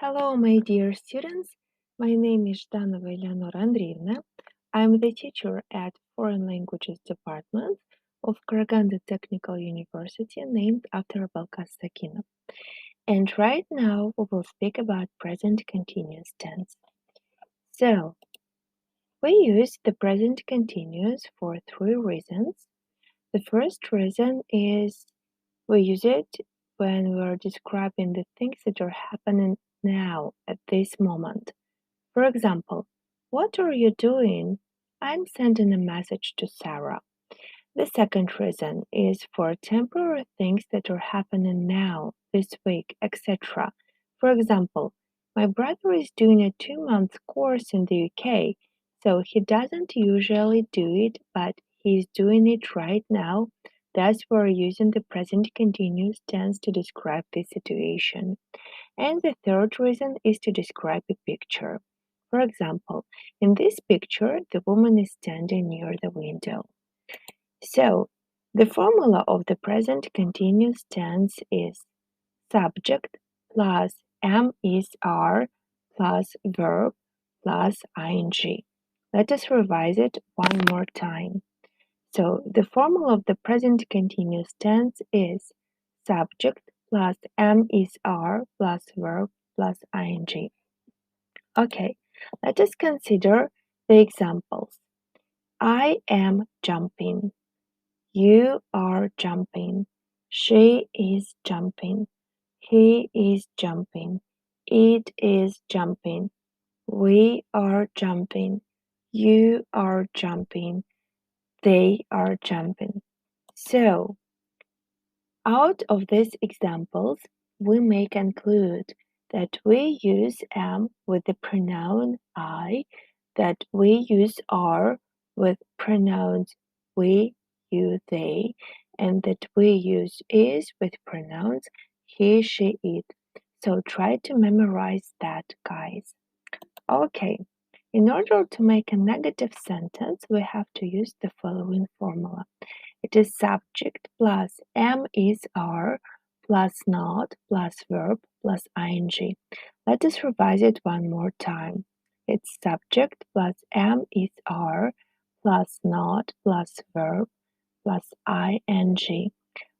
Hello, my dear students. My name is Danova Eleonora Andreevna. I'm the teacher at Foreign Languages Department of Karaganda Technical University, named after Balkaz Sakina. And right now we will speak about present continuous tense. So, we use the present continuous for three reasons. The first reason is we use it when we're describing the things that are happening now at this moment. For example, what are you doing? I'm sending a message to Sarah. The second reason is for temporary things that are happening now, this week, etc. For example, my brother is doing a 2-month course in the UK, so he doesn't usually do it, but he's doing it right now. Thus, we're using the present continuous tense to describe this situation. And the third reason is to describe a picture. For example, in this picture, the woman is standing near the window. So, the formula of the present continuous tense is subject plus am is are plus verb plus ing. Let us revise it one more time. So, the formula of the present continuous tense is subject plus am is are plus verb plus ing. Okay, let us consider the examples. I am jumping. You are jumping. She is jumping. He is jumping. It is jumping. We are jumping. You are jumping. They are jumping. So, out of these examples, we may conclude that we use am with the pronoun I, that we use are with pronouns we, you, they, and that we use is with pronouns he, she, it. So try to memorize that, guys. Okay, in order to make a negative sentence, we have to use the following formula. It is subject plus am is are plus not plus verb plus ing. Let us revise it one more time. It's subject plus am is are plus not plus verb plus ing.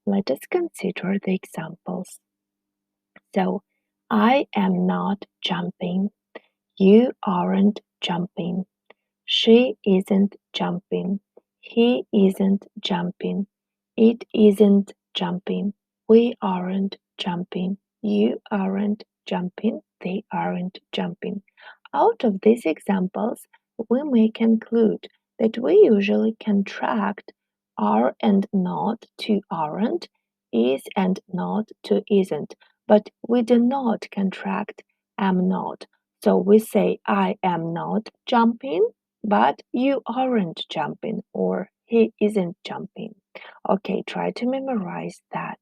Let us consider the examples. So, I am not jumping. You aren't jumping. She isn't jumping. He isn't jumping. It isn't jumping. We aren't jumping. You aren't jumping. They aren't jumping. Out of these examples, we may conclude that we usually contract are and not to aren't, is and not to isn't, but we do not contract am not. So we say I am not jumping, but you aren't jumping, or he isn't jumping. Okay, try to memorize that.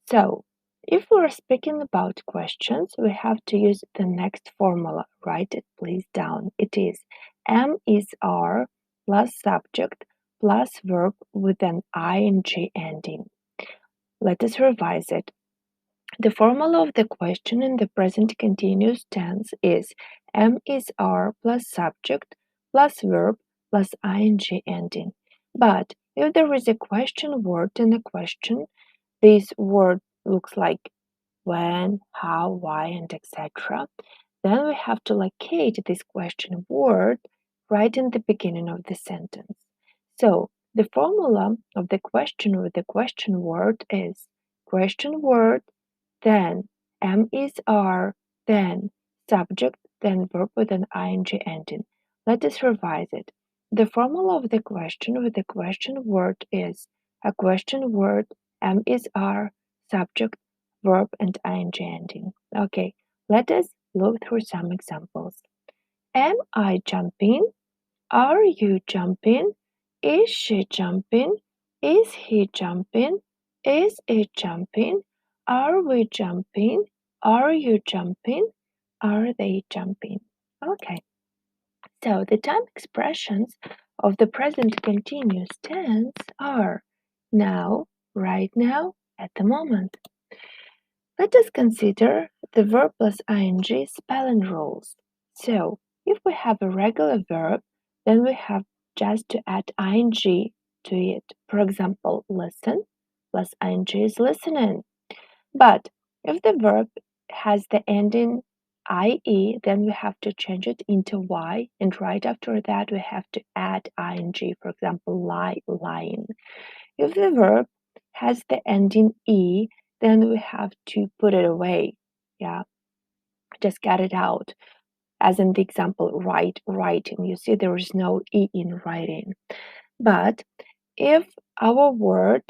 So, if we're speaking about questions, we have to use the next formula. Write it please down. It is am is are plus subject plus verb with an ing ending. Let us revise it. The formula of the question in the present continuous tense is am is are plus subject plus verb plus ing ending. But if there is a question word in a question, this word looks like when, how, why, and etc. Then we have to locate this question word right in the beginning of the sentence. So the formula of the question with the question word is question word, then am is are, then subject, then verb with an ing ending. Let us revise it. The formula of the question with the question word is a question word, am is are, subject, verb, and ing ending. Okay, let us look through some examples. Am I jumping? Are you jumping? Is she jumping? Is he jumping? Is it jumping? Are we jumping? Are you jumping? Are they jumping? Okay, so the time expressions of the present continuous tense are now, right now, at the moment. Let us consider the verb plus ing spelling rules. So if we have a regular verb, then we have just to add ing to it. For example, listen plus ing is listening. But if the verb has the ending ie, then we have to change it into y, and right after that we have to add ing. For example, lie, lying. If the verb has the ending e, then we have to put it away. Yeah, just get it out. As in the example, write, writing. You see, there is no e in writing. But if our word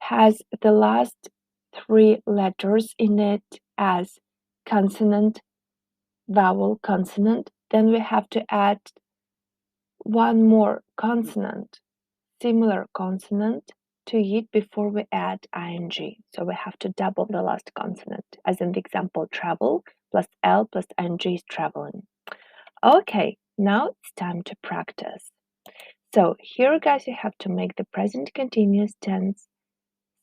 has the last three letters in it as consonant, vowel, consonant, then we have to add one more consonant, similar consonant to it before we add ing. So we have to double the last consonant. As in the example, travel plus L plus ing is traveling. Okay, now it's time to practice. So here, guys, you have to make the present continuous tense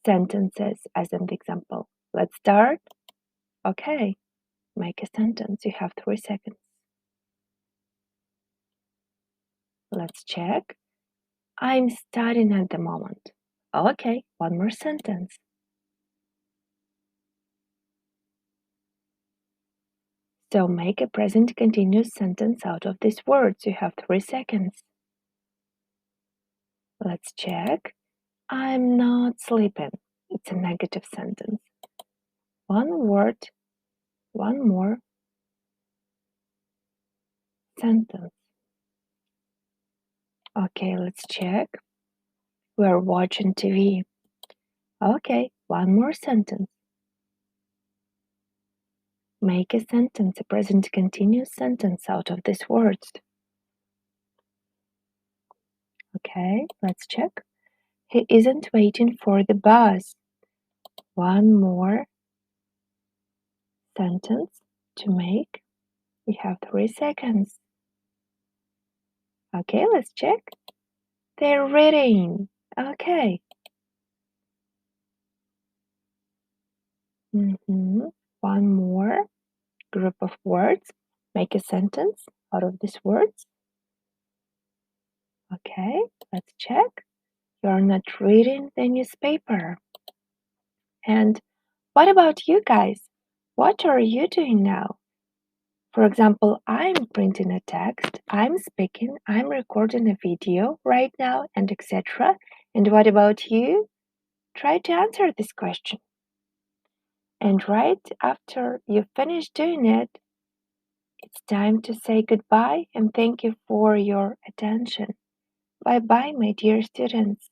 sentences as in the example. Let's start. Okay, make a sentence. You have 3 seconds. Let's check. I'm studying at the moment. Okay, one more sentence. So make a present continuous sentence out of these words. You have 3 seconds. Let's check. I'm not sleeping. It's a negative sentence. One word, one more sentence. Okay, let's check. We're watching TV. Okay, one more sentence. Make a sentence, a present continuous sentence out of these words. Okay, let's check. He isn't waiting for the bus. One more sentence to make. We have 3 seconds. Okay, let's check. They're reading. Okay. One more group of words. Make a sentence out of these words. Okay, let's check. You're not reading the newspaper. And what about you guys? What are you doing now? For example, I'm printing a text, I'm speaking, I'm recording a video right now, and etc. And what about you? Try to answer this question. And right after you finish doing it, it's time to say goodbye and thank you for your attention. Bye bye, my dear students.